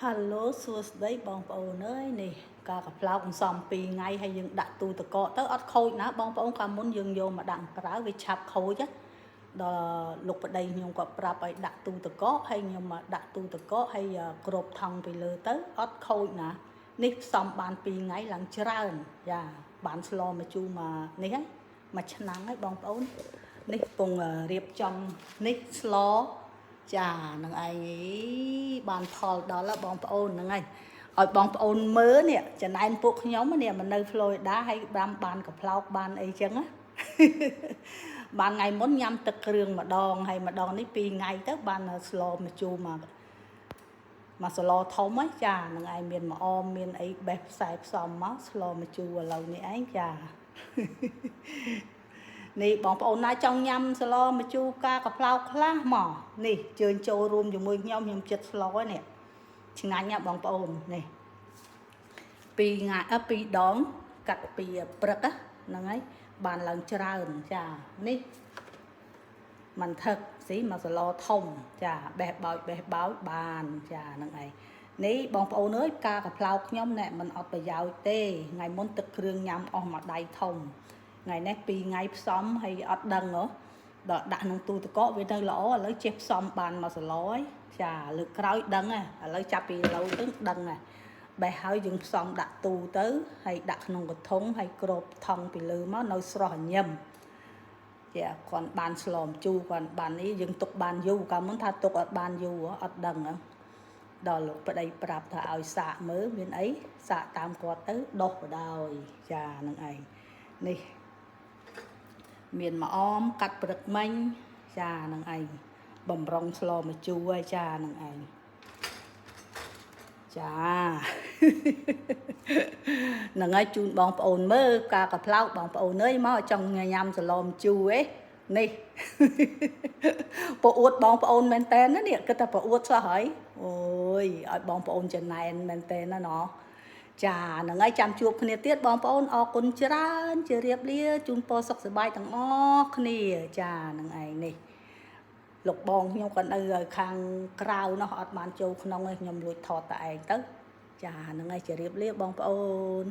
Hello សួស្តីបងប្អូនអើយនេះការកាផ្លោកសំ2ថ្ងៃហើយយើងដាក់ទូទឹកកកទៅអត់ខូចណាបងប្អូនកាលមុនយើងយកមកដាក់ក្រៅវាឆាប់ខូចដល់លោកប្តីខ្ញុំគាត់ប្រាប់ឲ្យដាក់ទូទឹកកកហើយខ្ញុំមកដាក់ទូទឹកកកហើយគ្របថង់ពីលើទៅអត់ខូចណានេះផ្សំបាន2ថ្ងៃឡើងច្រើនចាបានស្លមកជូរមកនេះហើយមួយឆ្នាំហើយបងប្អូននេះពងរៀបចំនេះស្លចានឹងឯងបានផលដល់បងប្អូនហ្នឹងហើយឲ្យបងប្អូនមើលនេះចំណែនពួកខ្ញុំនេះមកនៅ Florida ហើយបានកាផ្លោកបានអីចឹងណាបានថ្ងៃមុនញ៉ាំទឹកគ្រឿងម្ដងហើយម្ដងនេះ2ថ្ងៃទៅបានស្លមកជូរមកស្លធំហ្នឹងចានឹងឯងមានម្អមមានអីបេះផ្សែផ្សំមកស្លមកជូរឥឡូវនេះឯងចានេះបងប្អូនណាចង់ញ៉ាំស្លមកជូរការកាផ្លោកខ្លះមកនេះជើញចូលរួមជាមួយខ្ញុំចិត្តស្លនេះឆ្ងាញ់ណាបងប្អូននេះ2ដងកាត់ពីព្រឹកហ្នឹងហើយបានឡើងច្រើនចានេះមិនថឹកស៊ីមកស្លធំចាបេះបោចបានចាហ្នឹងឯងនេះបងប្អូនអើយការកាផ្លោកខ្ញុំណែមិនអត់ប្រយោជន៍ទេថ្ងៃមុនទឹកគ្រឿងញ៉ាំអស់មួយដៃធំថ្ងៃនេះ2ថ្ងៃផ្សំហើយអត់ដឹងហ៎ដល់ដាក់ក្នុងទូទឹកកកវាទៅល្អឥឡូវចេះផ្សំបានមកស្លហើយចាលើកក្រោយដឹងឥឡូវចាប់ពីឡូវទៅដឹងបេះហើយយើងផ្សំដាក់ទូទៅហើយដាក់ក្នុងកធុងហើយគ្របថង់ពីលើមកនៅស្រស់ញឹមចាគាត់បានស្លមជូរគាត់បាននេះយើងទុកបានយូរកាលមុនថាទុកអត់បានយូរអត់ដឹងដល់លោកប្តីប្រាប់ថាឲ្យសាកមើលមានអីសាកតាមគាត់ទៅដោះបដោយចានឹងឯងនេះមានម្អមកាត់ព្រឹកមិញចានឹងឯងបំរុងស្លមកជូរហើយចានឹងឯងចានឹងហើយជូនបងប្អូនមើលការកាផ្លោកបងប្អូនអើយមកចង់ញ៉ាំស្លមជូរនេះប្រអួតបងប្អូនមែនតើនេះគិតថាប្រអួតសោះហើយអូយឲ្យបងប្អូនចំណែនមែនតើណាណោះចាហ្នឹងហើយចាំជួបគ្នាទៀតបងប្អូនអរគុណច្រើនជម្រាបលាជូនពរសុខសប្បាយទាំងអស់គ្នាចាហ្នឹងឯងនេះលោកបងខ្ញុំក៏នៅខាងក្រៅនោះអត់បានចូលក្នុងឯងខ្ញុំលួចថតតែឯងទៅចាហ្នឹងហើយជម្រាបលាបងប្អូន